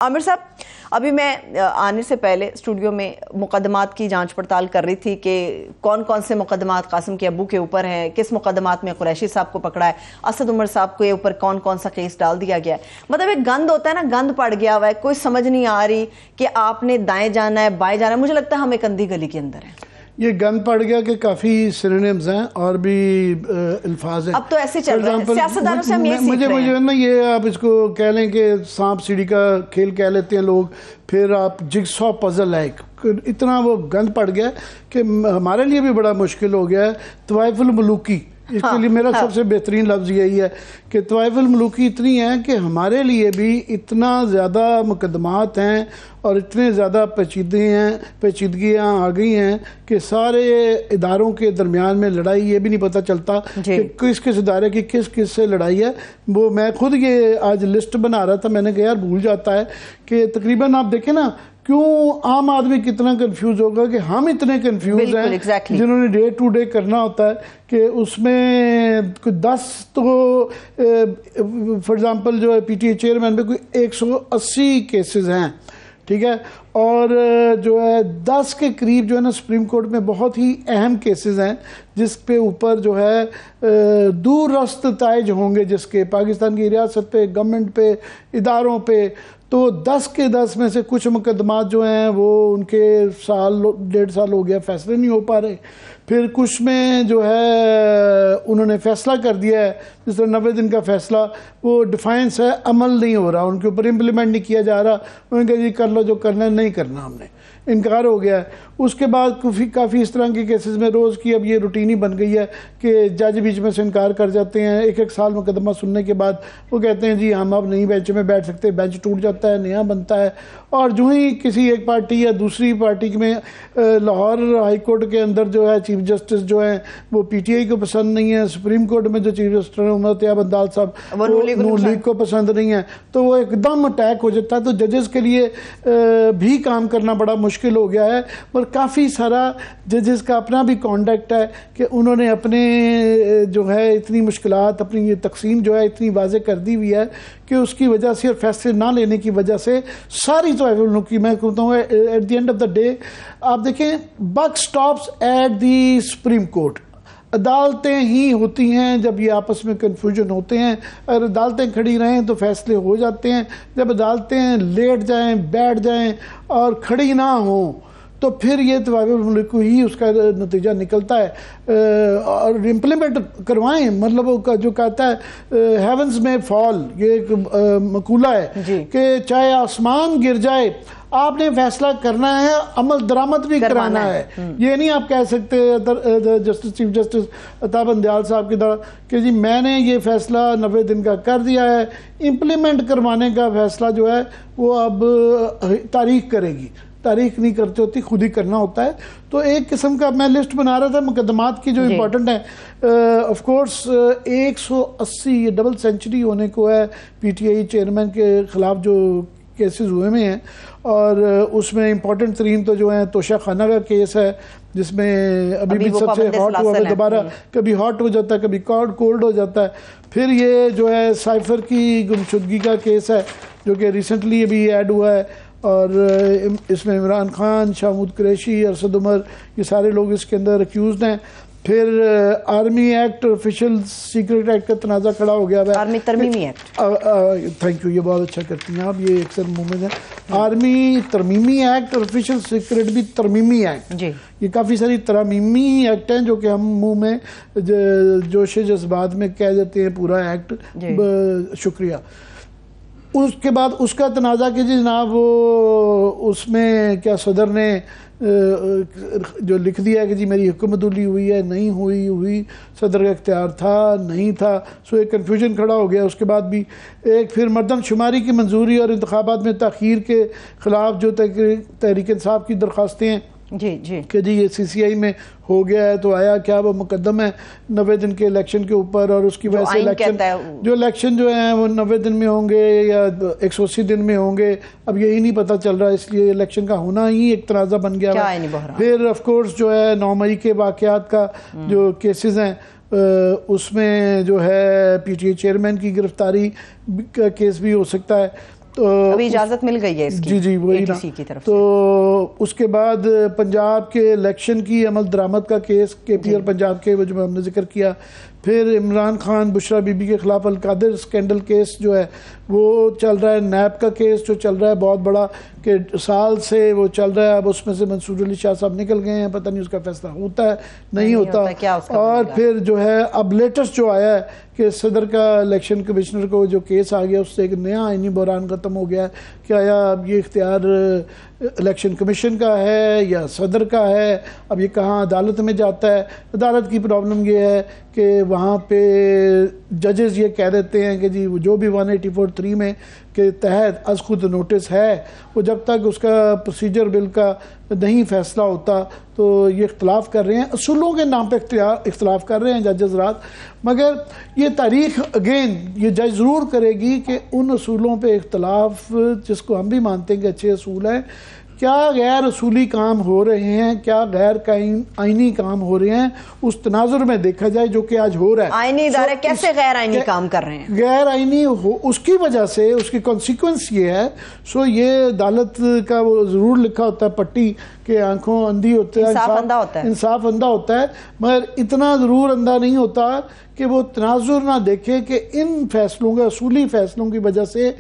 आमिर साहब, अभी मैं आने से पहले स्टूडियो में मुकदमात की जांच पड़ताल कर रही थी कि कौन कौन से मुकदमात कासिम के अब्बू के ऊपर हैं, किस मुकदमात में कुरैशी साहब को पकड़ा है, असद उमर साहब के ऊपर कौन कौन सा केस डाल दिया गया है। मतलब एक गंद होता है ना, गंद पड़ गया हुआ है, कोई समझ नहीं आ रही कि आपने दाएं जाना है बाएं जाना है। मुझे लगता है हम एक अंधी गली के अंदर हैं। ये गंद पड़ गया कि काफ़ी सिनोनिम्स हैं और भी अल्फाज हैं। अब तो ऐसे चल रहा है, सियासतदानों से हम ये सीख रहे हैं। मुझे ना ये आप इसको कह लें कि सांप सीढ़ी का खेल कह लेते हैं लोग, फिर आप जिगसॉ पजल है, इतना वो गंद पड़ गया कि हमारे लिए भी बड़ा मुश्किल हो गया है। तवाइफुल मलूकी, इसके लिए मेरा सबसे बेहतरीन लफ्ज़ यही है कि तवाइफुल मलूकी इतनी है कि हमारे लिए भी इतना ज़्यादा मुकदमात हैं और इतने ज़्यादा पेचीदगियाँ आ गई हैं कि सारे इदारों के दरमियान में लड़ाई, ये भी नहीं पता चलता कि किस किस इदारे की किस किस से लड़ाई है। वो मैं खुद ये आज लिस्ट बना रहा था, मैंने कहा यार भूल जाता है कि तकरीबन आप देखें ना, क्यों आम आदमी कितना कंफ्यूज होगा कि हम इतने कंफ्यूज हैं जिन्होंने डे टू डे करना होता है कि उसमें कोई 10 तो फॉर एग्जांपल जो है पीटीए चेयरमैन पे कोई 180 केसेस हैं, ठीक है, और जो है 10 के करीब जो है ना सुप्रीम कोर्ट में बहुत ही अहम केसेस हैं जिस पे ऊपर जो है दूर रस्त ताइज होंगे, जिसके पाकिस्तान की रियासत पे, गवर्नमेंट पे, इदारों पे। तो 10 के 10 में से कुछ मुकदमात जो हैं वो उनके साल 1.5 साल हो गया, फैसले नहीं हो पा रहे। फिर कुछ में जो है उन्होंने फैसला कर दिया है, जिस तरह 90 दिन का फैसला, वो डिफाइंस है, अमल नहीं हो रहा, उनके ऊपर इम्प्लीमेंट नहीं किया जा रहा। उन्होंने कहा जी कर लो जो करना है, नहीं करना, हमने इनकार हो गया है। उसके बाद काफ़ी इस तरह के केसेस में रोज़ की अब ये रूटीन ही बन गई है कि जज बीच में से इनकार कर जाते हैं। एक साल मुकदमा सुनने के बाद वो कहते हैं जी हम अब नहीं बेंच में बैठ सकते, बेंच टूट जाता है, नया बनता है। और जो ही किसी एक पार्टी या दूसरी पार्टी में लाहौर हाई कोर्ट के अंदर जो है चीफ जस्टिस जो है वो पीटीआई को पसंद नहीं है, सुप्रीम कोर्ट में जो चीफ जस्टिस है उमर तैयब अब्दाल साहब वो नून लीग को पसंद नहीं है, तो वो एकदम अटैक हो जाता है। तो जजेस के लिए भी काम करना बड़ा मुश्किल हो गया है। और काफ़ी सारा जजेस का अपना भी कॉन्डक्ट है कि उन्होंने अपने जो है इतनी मुश्किलात, अपनी ये तकसीम जो है इतनी वाज़े कर दी हुई है कि उसकी वजह से और फैसले ना लेने की वजह से सारी तो की मैं कहता हूँ at the end of the day आप देखें buck stops at the supreme court. अदालतें ही होती हैं जब ये आपस में कन्फ्यूजन होते हैं, अगर अदालतें खड़ी रहें तो फैसले हो जाते हैं। जब अदालतें लेट जाएं, बैठ जाएं और खड़ी ना हों तो फिर ये तवाइफुल मुल्क ही उसका नतीजा निकलता है। और इम्प्लीमेंट करवाएं, मतलब वो जो कहता है हेवंस में फॉल, ये एक मकूला है कि चाहे आसमान गिर जाए आपने फैसला करना है, अमल दरामद भी कराना है। ये नहीं आप कह सकते जस्टिस चीफ जस्टिस अताब बंदयाल साहब की तरह कि जी मैंने ये फैसला 90 दिन का कर दिया है, इम्प्लीमेंट करवाने का फैसला जो है वो अब तारीख करेगी। तारीख नहीं करते होती, खुद ही करना होता है। तो एक किस्म का मैं लिस्ट बना रहा था मुकदमात की जो इम्पोर्टेंट है। ऑफ कोर्स 180 ये डबल सेंचुरी होने को है पीटीआई चेयरमैन के खिलाफ जो केसेस हुए में हैं, और उसमें इम्पोर्टेंट तरीन तो जो है तोशा खाना का केस है जिसमें अभी भी सबसे हॉट हुआ है, दोबारा कभी हॉट हो जाता है, कभी कोल्ड हो जाता है। फिर ये जो है साइफर की गुमशुदगी का केस है जो कि रिसेंटली अभी ऐड हुआ है, और इसमें इमरान खान, शाहमूद कुरैशी, असद उमर, ये सारे लोग इसके अंदर अक्यूज़ड हैं। फिर army act, official secret act का तनाज़ा खड़ा हो गया है। आर्मी तरमीमी एक्ट, थैंक यू, ये बहुत अच्छा करती हैं आप, ये अक्सर मुँह में है। आर्मी तरमीमी एक्ट और ऑफिशियल सीक्रेट भी तरमीमी एक्ट जी, ये काफ़ी सारी तरमीमी एक्ट हैं जो कि हम मुँह में जोश जज्बात में कह देते हैं पूरा एक्ट। शुक्रिया। उसके बाद उसका तनाज़ा कि जनाब वो उसमें क्या सदर ने जो लिख दिया है कि जी मेरी हुक्मतुल्ली हुई है, नहीं हुई, सदर का इख्तियार था, नहीं था, सो एक कन्फ्यूजन खड़ा हो गया। उसके बाद भी एक फिर मरदमशुमारी की मंजूरी और इंतखाबात में ताख़ीर के ख़िलाफ़ जो तहरीक इंसाफ की दरख्वास्तें हैं जी कि जी ये सीसीआई में हो गया है, तो आया क्या वो मुकदम है 90 दिन के इलेक्शन के ऊपर, और उसकी वजह से इलेक्शन जो है वो 90 दिन में होंगे या 180 दिन में होंगे, अब यही नहीं पता चल रहा, इसलिए इलेक्शन का होना ही एक तनाज़ा बन गया है। फिर ऑफ कोर्स जो है 9 मई के वाक़यात का जो केसेस हैं उसमें जो है पीटीआई चेयरमैन की गिरफ्तारी का केस भी हो सकता है। तो अभी इजाजत मिल गई है इसकी, जी वही ना की तरफ तो उसके बाद पंजाब के इलेक्शन की अमल दरामद का केस KPL पंजाब के वो जो हमने जिक्र किया, फिर इमरान खान बुशरा बीबी के खिलाफ अलकादिर स्कैंडल केस जो है वो चल रहा है, नैब का केस जो चल रहा है बहुत बड़ा कि साल से वो चल रहा है। अब उसमें से मंसूर अली शाह साहब निकल गए हैं, पता नहीं उसका फैसला होता है नहीं होता क्या और फिर जो है अब लेटेस्ट जो आया है कि सदर का इलेक्शन कमिश्नर को जो केस आ गया उससे एक नया आईनी बहरान ख़त्म हो गया कि आया अब ये इख्तियार इलेक्शन कमीशन का है या सदर का है, अब ये कहाँ अदालत में जाता है। अदालत की प्रॉब्लम ये है कि वहाँ पे जजेस ये कह देते हैं कि जी जो भी 184(3) में के तहत आज खुद नोटिस है वो जब तक उसका प्रोसीजर बिल का नहीं फैसला होता तो ये इख्तलाफ कर रहे हैं, असूलों के नाम पे इख्तलाफ कर रहे हैं जजेस रात। मगर ये तारीख अगेन ये जज ज़रूर करेगी कि उन असूलों पे इख्तलाफ जिसको हम भी मानते हैं कि अच्छे असूल हैं, क्या गैर असूली काम हो रहे हैं, क्या गैर आईनी काम हो रहे हैं, उस तनाजुर में देखा जाए जो कि आज हो रहा है। आईनी इदारे कैसे गैर आईनी काम कर रहे हैं? गैर आईनी हो उसकी वजह से उसकी कॉन्सिक्वेंस ये है, सो ये अदालत का वो ज़रूर लिखा होता है पट्टी के आंखों अंधी होते हैं, इंसाफ अंधा होता है, मगर इतना ज़रूर अंधा नहीं होता कि वो तनाजुर ना देखे कि इन फैसलों के असूली फैसलों की वजह से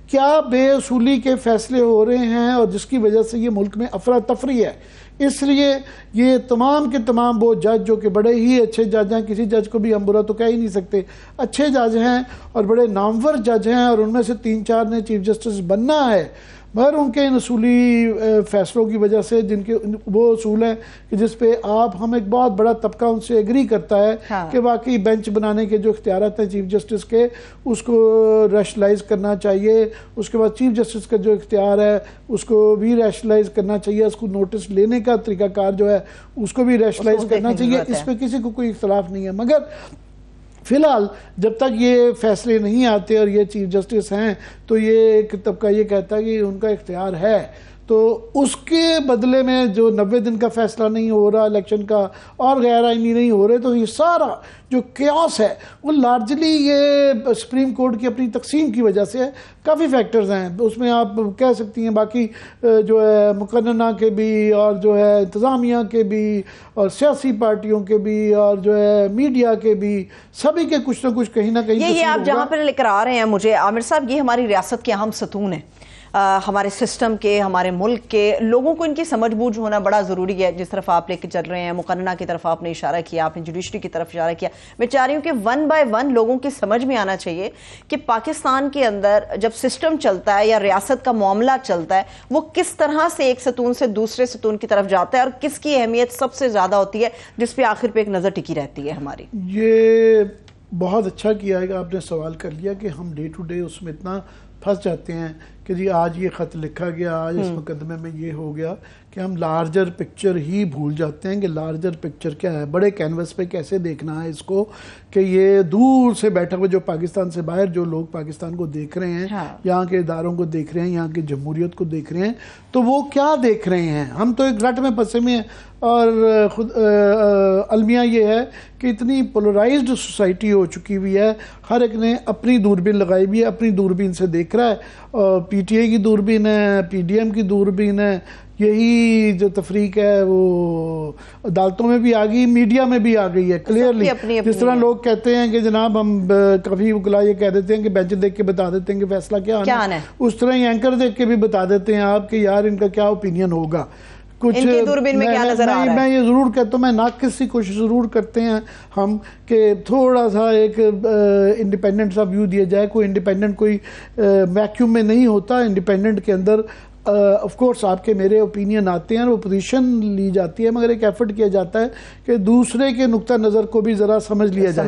क्या बेअसूली के फैसले हो रहे हैं और जिसकी वजह से ये मुल्क में अफरा तफरी है। इसलिए ये तमाम के तमाम वो जज जो कि बड़े ही अच्छे जज हैं, किसी जज को भी हम बुरा तो कह ही नहीं सकते, अच्छे जज हैं और बड़े नामवर जज हैं और उनमें से 3-4 ने चीफ जस्टिस बनना है, मगर उनके इन असूली फ़ैसलों की वजह से जिनके वो असूल हैं कि जिस पे आप हम एक बहुत बड़ा तबका उनसे एग्री करता है कि वाकई बेंच बनाने के जो इख्तियारात हैं चीफ जस्टिस के उसको रैशनलाइज करना चाहिए, उसके बाद चीफ जस्टिस का जो इख्तियार है उसको भी रैशनलाइज करना चाहिए, उसको नोटिस लेने का तरीकाकार जो है उसको भी रैशनलाइज करना चाहिए, इस पर किसी को कोई इख्तलाफ नहीं है। मगर फिलहाल जब तक ये फैसले नहीं आते और ये चीफ जस्टिस हैं तो ये एक तबका ये कहता है कि उनका इख्तियार है, तो उसके बदले में जो 90 दिन का फैसला नहीं हो रहा इलेक्शन का और गैर आईनी नहीं हो रहे, तो ये सारा जो क्यास है वो लार्जली ये सुप्रीम कोर्ट की अपनी तकसीम की वजह से है। काफ़ी फैक्टर्स हैं उसमें, आप कह सकती हैं बाकी जो है मुकन्ना के भी और जो है इंतज़ामिया के भी और सियासी पार्टियों के भी और जो है मीडिया के भी, सभी के कुछ ना कुछ कहीं ना कहीं ये आप जहाँ पर लेकर आ रहे हैं मुझे आमिर साहब, ये हमारी रियासत के अहम सतून है, हमारे सिस्टम के, हमारे मुल्क के लोगों को इनकी समझ बूझ होना बड़ा ज़रूरी है। जिस तरफ आप लेके चल रहे हैं, मुकन्ना की तरफ आपने इशारा किया, आपने जुडिशरी की तरफ इशारा किया, मैं चाह रही हूँ कि 1 बाय 1 लोगों की समझ में आना चाहिए कि पाकिस्तान के अंदर जब सिस्टम चलता है या रियासत का मामला चलता है वो किस तरह से एक सतून से दूसरे सतून की तरफ जाता है और किसकी अहमियत सबसे ज़्यादा होती है जिस पर आखिर पे एक नज़र टिकी रहती है हमारी। ये बहुत अच्छा किया है आपने सवाल कर लिया कि हम डे टू डे उसमें इतना फंस जाते हैं कि जी आज ये ख़त लिखा गया, आज इस मुकदमे में ये हो गया, कि हम लार्जर पिक्चर ही भूल जाते हैं कि लार्जर पिक्चर क्या है, बड़े कैनवस पे कैसे देखना है इसको, कि ये दूर से बैठा हुआ जो पाकिस्तान से बाहर जो लोग पाकिस्तान को देख रहे हैं, यहाँ के इदारों को देख रहे हैं, यहाँ की जमहूरियत को देख रहे हैं, तो वो क्या देख रहे हैं। हम तो एक रट में फंसे में हैं और खुद अलमिया ये है कि इतनी पोलराइज्ड सोसाइटी हो चुकी हुई है, हर एक ने अपनी दूरबीन लगाई हुई है, अपनी दूरबीन से देख रहा है, और PTI की दूरबीन है, PDM की दूरबीन है, यही जो तफरीक है वो अदालतों में भी आ गई, मीडिया में भी आ गई है क्लियरली। जिस तरह लोग कहते हैं कि जनाब हम कभी वकला ये कह देते हैं कि बेंच देख के बता देते हैं कि फैसला क्या आना है, उस तरह ही एंकर देख के भी बता देते हैं आप कि यार इनका क्या ओपिनियन होगा। कुछ दूरबीन में क्या नजर आ रहा है? मैं ये ज़रूर कहता हूँ, मैं नाक़िस सी कोशिश ज़रूर करते हैं हम कि थोड़ा सा एक इंडिपेंडेंट सा व्यू दिया जाए। कोई इंडिपेंडेंट कोई वैक्यूम में नहीं होता, इंडिपेंडेंट के अंदर ऑफ कोर्स आपके मेरे ओपिनियन आते हैं और वो पोजीशन ली जाती है, मगर एक एफर्ट किया जाता है कि दूसरे के नुक्ता नज़र को भी ज़रा समझ लिया जाए।